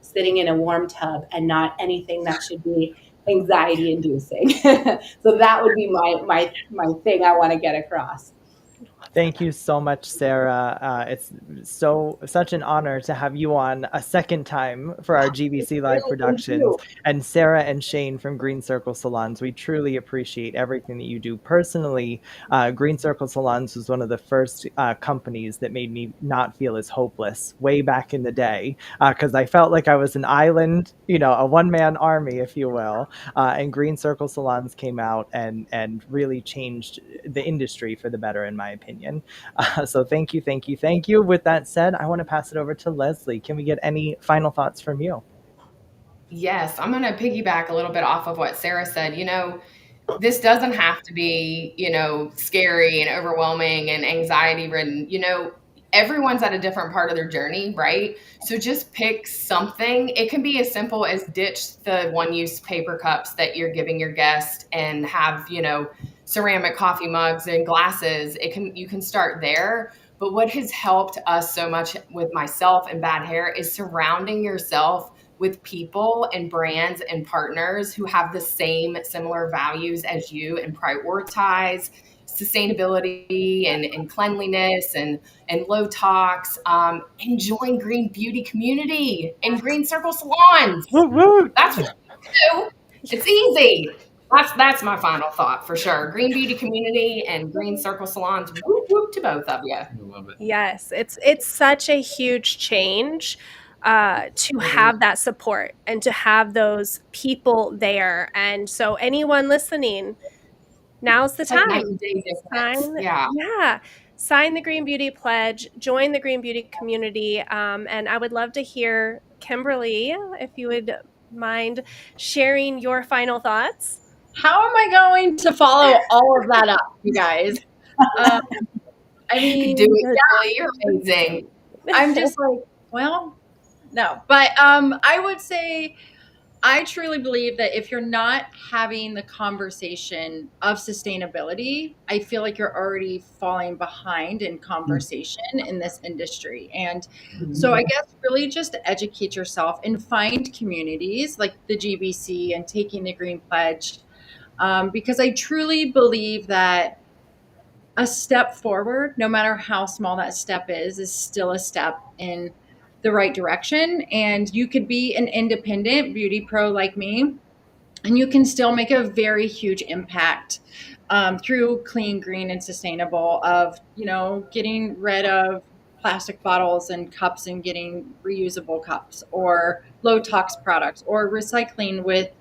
[SPEAKER 4] sitting in a warm tub and not anything that should be anxiety inducing. So that would be my thing I want to get across.
[SPEAKER 1] Thank you so much, Sarah. It's such an honor to have you on a second time for our GBC Live productions. And Sarah and Shane from Green Circle Salons, we truly appreciate everything that you do personally. Green Circle Salons was one of the first companies that made me not feel as hopeless way back in the day, because I felt like I was an island, a one-man army, if you will. And Green Circle Salons came out and really changed the industry for the better, in my opinion. So thank you, thank you, thank you. With that said, I want to pass it over to Leslie. Can we get any final thoughts from you?
[SPEAKER 7] Yes, I'm going to piggyback a little bit off of what Sarah said. This doesn't have to be, scary and overwhelming and anxiety ridden. Everyone's at a different part of their journey, right? So just pick something. It can be as simple as ditch the one-use paper cups that you're giving your guest and have, ceramic coffee mugs and glasses. You can start there. But what has helped us so much with myself and Bad Hair is surrounding yourself with people and brands and partners who have the same similar values as you and prioritize sustainability and cleanliness and low tox, and join Green Beauty Community and Green Circle Salons. That's what you do. It's easy. That's my final thought for sure. Green Beauty Community and Green Circle Salons. Whoop, whoop to both of you.
[SPEAKER 3] I love it.
[SPEAKER 2] Yes, it's such a huge change to have that support and to have those people there. And so anyone listening, now's the
[SPEAKER 7] It's like
[SPEAKER 2] time.
[SPEAKER 7] night and day difference.
[SPEAKER 2] Sign the Green Beauty Pledge, join the Green Beauty Community. And I would love to hear, Kimberly, if you would mind sharing your final thoughts.
[SPEAKER 5] How am I going to follow all of that up, you guys? I mean,
[SPEAKER 7] do it, Kelly. You're amazing.
[SPEAKER 5] I'm just like, well, no. But I would say I truly believe that if you're not having the conversation of sustainability, I feel like you're already falling behind in conversation in this industry. And so I guess really just educate yourself and find communities like the GBC and taking the Green Pledge, because I truly believe that a step forward, no matter how small that step is still a step in the right direction. And you could be an independent beauty pro like me, and you can still make a very huge impact through clean, green, and sustainable of, getting rid of plastic bottles and cups and getting reusable cups, or low tox products, or recycling with,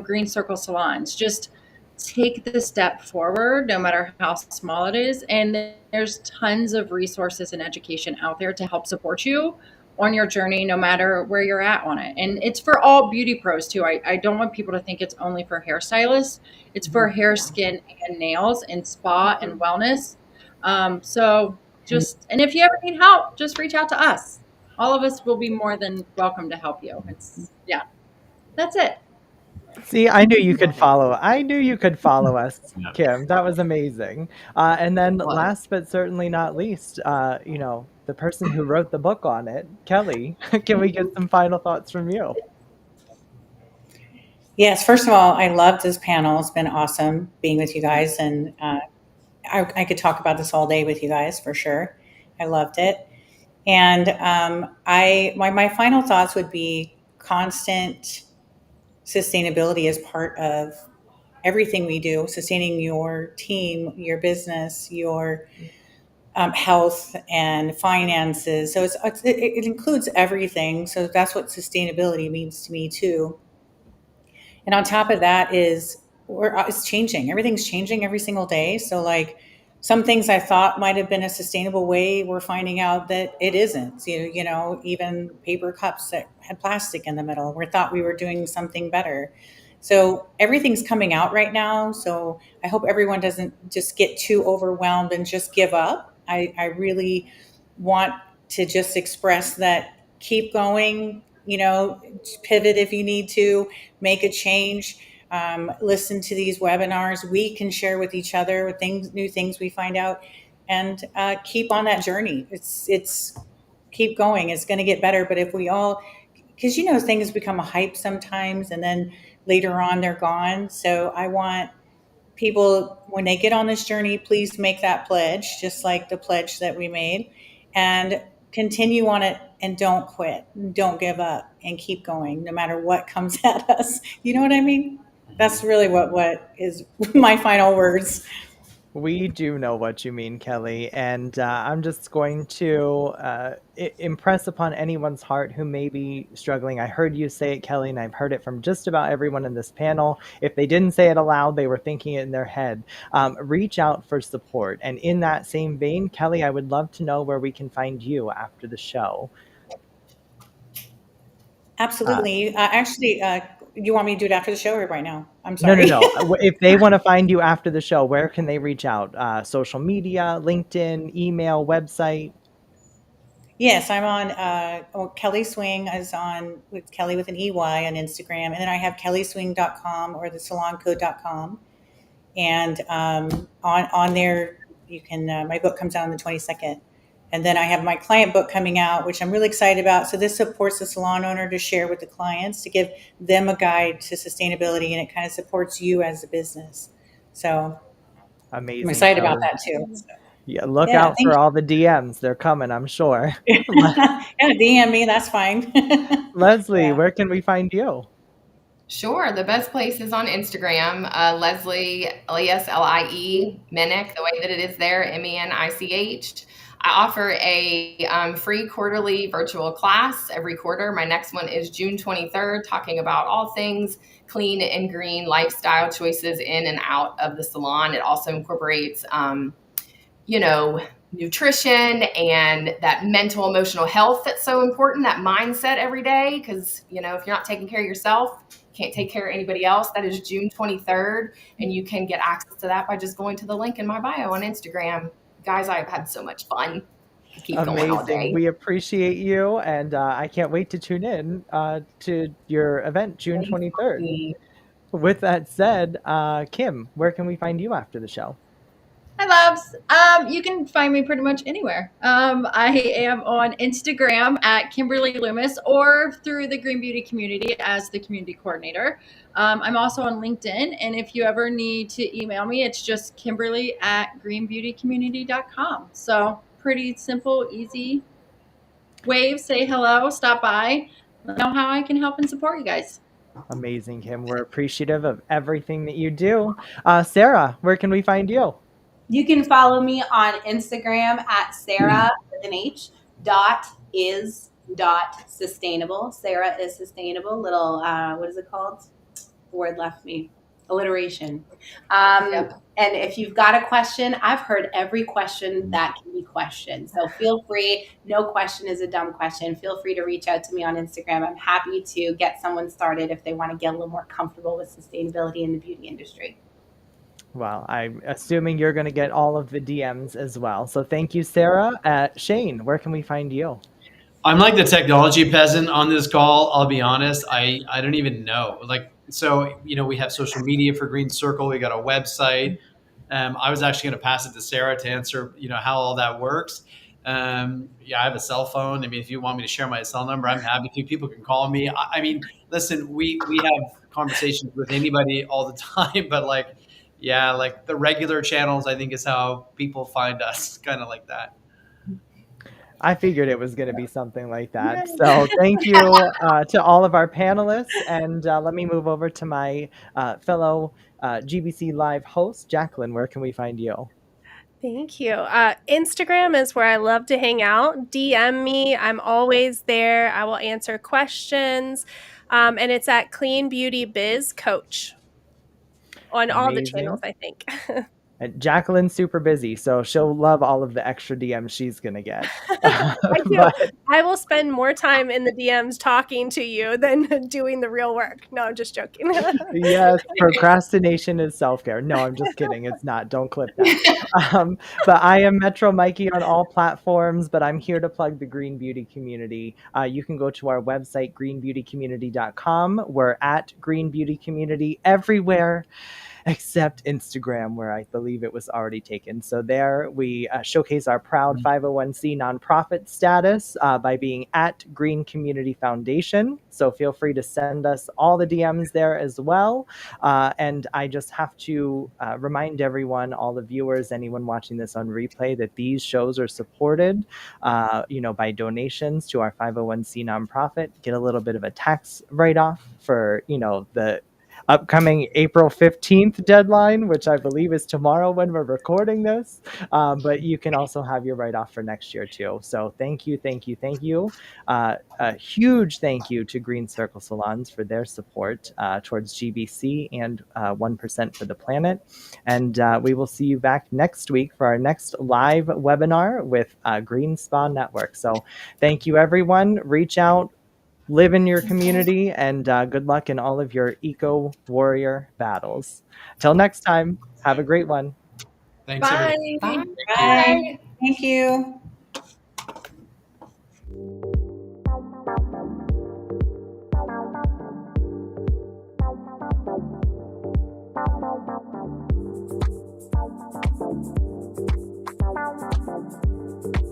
[SPEAKER 5] Green Circle Salons. Just take the step forward, no matter how small it is. And there's tons of resources and education out there to help support you on your journey, no matter where you're at on it. And it's for all beauty pros too. I don't want people to think it's only for hairstylists. It's for hair, skin, and nails, and spa and wellness. And if you ever need help, just reach out to us. All of us will be more than welcome to help you. That's it.
[SPEAKER 1] See, I knew you could follow. I knew you could follow us, Kim. That was amazing. And then last but certainly not least, the person who wrote the book on it, Kelly, can we get some final thoughts from you?
[SPEAKER 6] Yes, first of all, I loved this panel. It's been awesome being with you guys. And I could talk about this all day with you guys for sure. I loved it. And my final thoughts would be constant sustainability is part of everything we do, sustaining your team, your business, your health and finances. So it includes everything. So that's what sustainability means to me too. And on top of that it's changing. Everything's changing every single day. So like some things I thought might have been a sustainable way, we're finding out that it isn't. Even paper cups that had plastic in the middle, we thought we were doing something better. So everything's coming out right now. So I hope everyone doesn't just get too overwhelmed and just give up. I really want to just express that keep going, pivot if you need to, make a change. Listen to these webinars. We can share with each other new things we find out, and keep on that journey. It's keep going. It's going to get better. But if we all, because things become a hype sometimes, and then later on they're gone. So I want people, when they get on this journey, please make that pledge, just like the pledge that we made, and continue on it, and don't quit, don't give up, and keep going no matter what comes at us. You know what I mean? That's really what is my final words.
[SPEAKER 1] We do know what you mean, Kelly, and I'm just going to impress upon anyone's heart who may be struggling. I heard you say it, Kelly, and I've heard it from just about everyone in this panel. If they didn't say it aloud, they were thinking it in their head. Reach out for support. And in that same vein, Kelly, I would love to know where we can find you after the show.
[SPEAKER 6] Absolutely. Actually, you want me to do it after the show or right now? I'm sorry.
[SPEAKER 1] No. If they want to find you after the show, where can they reach out? Social media, LinkedIn, email, website?
[SPEAKER 6] Yes, I'm on Kelly Swing is on with Kelly with an EY on Instagram. And then I have kellyswing.com or the saloncode.com. And on there, you can, my book comes out on the 22nd. And then I have my client book coming out, which I'm really excited about. So this supports the salon owner to share with the clients, to give them a guide to sustainability, and it kind of supports you as a business. So
[SPEAKER 1] Amazing.
[SPEAKER 6] I'm excited about that too. So.
[SPEAKER 1] Yeah, look out for all the DMs. They're coming, I'm sure.
[SPEAKER 6] Yeah, DM me, that's fine.
[SPEAKER 1] Leslie, where can we find you?
[SPEAKER 7] Sure. The best place is on Instagram, Leslie, Leslie Minich, the way that it is there, Menich. I offer a free quarterly virtual class every quarter. My next one is June 23rd, talking about all things clean and green lifestyle choices in and out of the salon. It also incorporates, nutrition and that mental, emotional health that's so important, that mindset every day. Because, if you're not taking care of yourself, you can't take care of anybody else. That is June 23rd. And you can get access to that by just going to the link in my bio on Instagram. Guys, I've had so much fun. Keep going all day.
[SPEAKER 1] We appreciate you. And I can't wait to tune in to your event, June 23rd. With that said, Kim, where can we find you after the show?
[SPEAKER 5] Hi, loves. You can find me pretty much anywhere. I am on Instagram at Kimberly Loomis, or through the Green Beauty community as the community coordinator. I'm also on LinkedIn, and if you ever need to email me, it's just kimberly@greenbeautycommunity.com. So pretty simple, easy. Wave, say hello, stop by, let me know how I can help and support you guys.
[SPEAKER 1] Amazing, Kim. We're appreciative of everything that you do. Sarah, where can we find you?
[SPEAKER 4] You can follow me on Instagram at Sarah with an H .is.sustainable. Sarah is sustainable. Little, what is it called? The word left me. Alliteration.
[SPEAKER 7] Yep.
[SPEAKER 4] And if you've got a question, I've heard every question that can be questioned. So feel free. No question is a dumb question. Feel free to reach out to me on Instagram. I'm happy to get someone started if they want to get a little more comfortable with sustainability in the beauty industry.
[SPEAKER 1] Well, I'm assuming you're going to get all of the DMs as well. So thank you, Sarah. Shane, where can we find you?
[SPEAKER 3] I'm like the technology peasant on this call. I'll be honest. I don't even know. We have social media for Green Circle. We got a website. I was actually going to pass it to Sarah to answer, how all that works. I have a cell phone. I mean, if you want me to share my cell number, I'm happy to. People can call me. I mean, listen, we have conversations with anybody all the time, but like the regular channels, I think, is how people find us, kind of like that.
[SPEAKER 1] I figured it was going to be something like that. So thank you to all of our panelists. And let me move over to my fellow GBC Live host, Jacqueline. Where can we find you?
[SPEAKER 2] Thank you. Instagram is where I love to hang out. DM me. I'm always there. I will answer questions. And it's at Clean Beauty Biz Coach on all the channels, I think.
[SPEAKER 1] And Jacqueline's super busy, so she'll love all of the extra DMs she's going to get.
[SPEAKER 2] I will spend more time in the DMs talking to you than doing the real work. No, I'm just joking.
[SPEAKER 1] Yes, procrastination is self-care. No, I'm just kidding. It's not. Don't clip that. But I am Metro Mikey on all platforms, but I'm here to plug the Green Beauty community. You can go to our website, greenbeautycommunity.com. We're at Green Beauty Community everywhere. except Instagram, where I believe it was already taken. So there we showcase our proud 501c nonprofit status by being at Green Community Foundation. So feel free to send us all the DMs there as well. And I just have to remind everyone, all the viewers, anyone watching this on replay, that these shows are supported, by donations to our 501c nonprofit. Get a little bit of a tax write-off for, the upcoming April 15th deadline, which I believe is tomorrow when we're recording this. But you can also have your write-off for next year too. So thank you. A huge thank you to Green Circle Salons for their support towards GBC and 1% for the planet. And we will see you back next week for our next live webinar with Green Spa Network. So thank you, everyone. Reach out, live in your community, and good luck in all of your eco warrior battles. Till next time, have a great one.
[SPEAKER 3] Thanks,
[SPEAKER 2] Bye.
[SPEAKER 3] everybody.
[SPEAKER 7] Bye.
[SPEAKER 6] Bye. Thank you.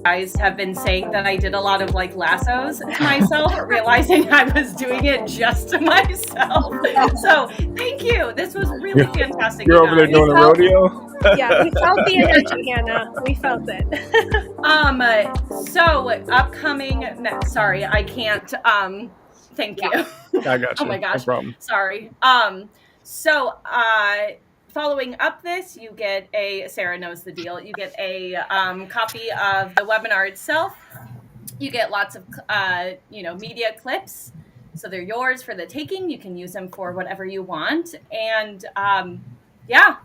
[SPEAKER 8] Guys have been saying that I did a lot of like lassos to myself, realizing I was doing it just to myself. So thank you. This was really fantastic.
[SPEAKER 9] You're over there doing a rodeo?
[SPEAKER 2] Yeah, we felt the energy, Hannah. We felt it.
[SPEAKER 8] So upcoming sorry, I can't thank you.
[SPEAKER 9] I got you.
[SPEAKER 8] Oh my gosh.
[SPEAKER 9] No problem.
[SPEAKER 8] Sorry. Following up this, you get Sarah knows the deal. You get a copy of the webinar itself. You get lots of, media clips. So they're yours for the taking. You can use them for whatever you want. And yeah.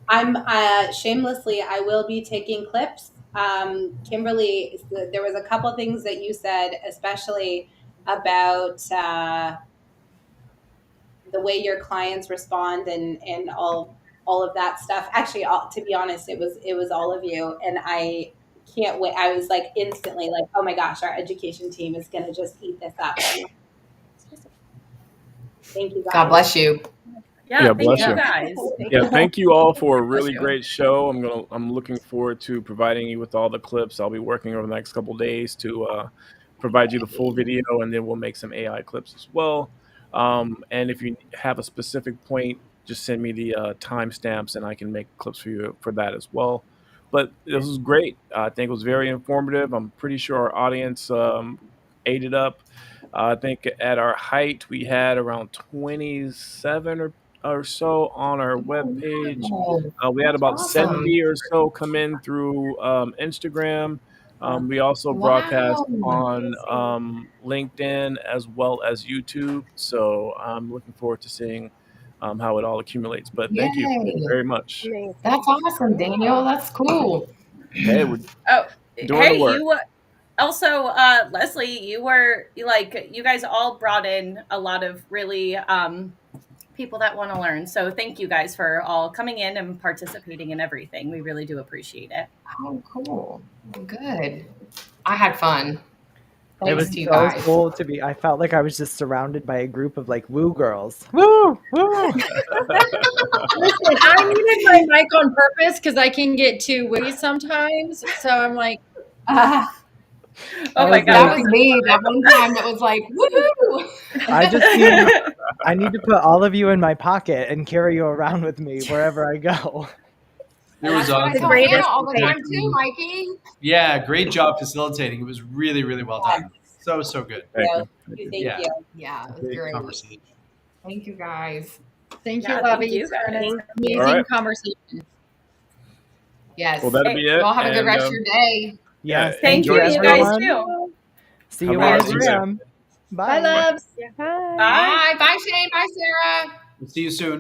[SPEAKER 4] I'm shamelessly, I will be taking clips. Kimberly, there was a couple things that you said, especially about the way your clients respond and all of that stuff. Actually, to be honest, it was all of you, and I can't wait. I was like instantly like, oh my gosh, our education team is going to just eat this up. Thank you, guys.
[SPEAKER 7] God bless you.
[SPEAKER 8] Yeah,
[SPEAKER 9] bless
[SPEAKER 8] thank you
[SPEAKER 9] you.
[SPEAKER 8] guys.
[SPEAKER 9] Yeah, thank you all for a really great show. I'm looking forward to providing you with all the clips. I'll be working over the next couple of days to provide you the full video, and then we'll make some AI clips as well. And if you have a specific point, just send me the timestamps and I can make clips for you for that as well. But this was great. I think it was very informative. I'm pretty sure our audience ate it up. I think at our height, we had around 27 or so on our webpage. We had about 70 or so come in through Instagram. We also broadcast on LinkedIn as well as YouTube. So I'm looking forward to seeing how it all accumulates. But thank you very much.
[SPEAKER 7] That's awesome, Daniel. That's cool.
[SPEAKER 9] Hey, we're doing the work.
[SPEAKER 8] You also, Leslie, you guys all brought in a lot of really people that want to learn. So thank you guys for all coming in and participating in everything. We really do appreciate it.
[SPEAKER 7] Oh, cool. Good. I had fun.
[SPEAKER 1] It was
[SPEAKER 7] Thanks to you
[SPEAKER 1] so
[SPEAKER 7] guys.
[SPEAKER 1] cool to be. I felt like I was just surrounded by a group of like woo girls. Woo, woo.
[SPEAKER 5] Listen, I muted my mic on purpose because I can get too witty sometimes. So I'm like,
[SPEAKER 8] Oh my
[SPEAKER 7] That
[SPEAKER 8] God.
[SPEAKER 7] was me that one time that was like, woohoo!
[SPEAKER 1] I need to put all of you in my pocket and carry you around with me wherever I go.
[SPEAKER 3] It was
[SPEAKER 7] That's what I
[SPEAKER 3] awesome.
[SPEAKER 7] tell
[SPEAKER 2] Greatest
[SPEAKER 7] Hannah all the time too, Mikey.
[SPEAKER 3] Yeah, great job facilitating. It was really, really well done. So good.
[SPEAKER 9] Thank you.
[SPEAKER 4] Thank
[SPEAKER 3] Yeah.
[SPEAKER 4] you.
[SPEAKER 7] Yeah, it was
[SPEAKER 3] Great
[SPEAKER 7] great.
[SPEAKER 3] conversation.
[SPEAKER 7] Thank you guys.
[SPEAKER 5] thank you,
[SPEAKER 8] Yeah,
[SPEAKER 5] Lovey,
[SPEAKER 8] thank you,
[SPEAKER 5] for an
[SPEAKER 8] guys.
[SPEAKER 5] amazing
[SPEAKER 9] All right.
[SPEAKER 5] conversation.
[SPEAKER 7] Yes.
[SPEAKER 9] Well, that'll be it.
[SPEAKER 7] You all have a good
[SPEAKER 9] And,
[SPEAKER 7] rest of your day.
[SPEAKER 1] Yes,
[SPEAKER 8] Thank you,
[SPEAKER 1] enjoy
[SPEAKER 8] you guys
[SPEAKER 1] everyone.
[SPEAKER 8] too.
[SPEAKER 1] See
[SPEAKER 9] Have
[SPEAKER 1] you
[SPEAKER 9] a
[SPEAKER 1] on
[SPEAKER 9] good day.
[SPEAKER 1] Instagram.
[SPEAKER 5] Bye, loves.
[SPEAKER 2] Bye.
[SPEAKER 8] Bye.
[SPEAKER 7] Bye. Bye, Shane. Bye, Sarah.
[SPEAKER 3] We'll see you soon.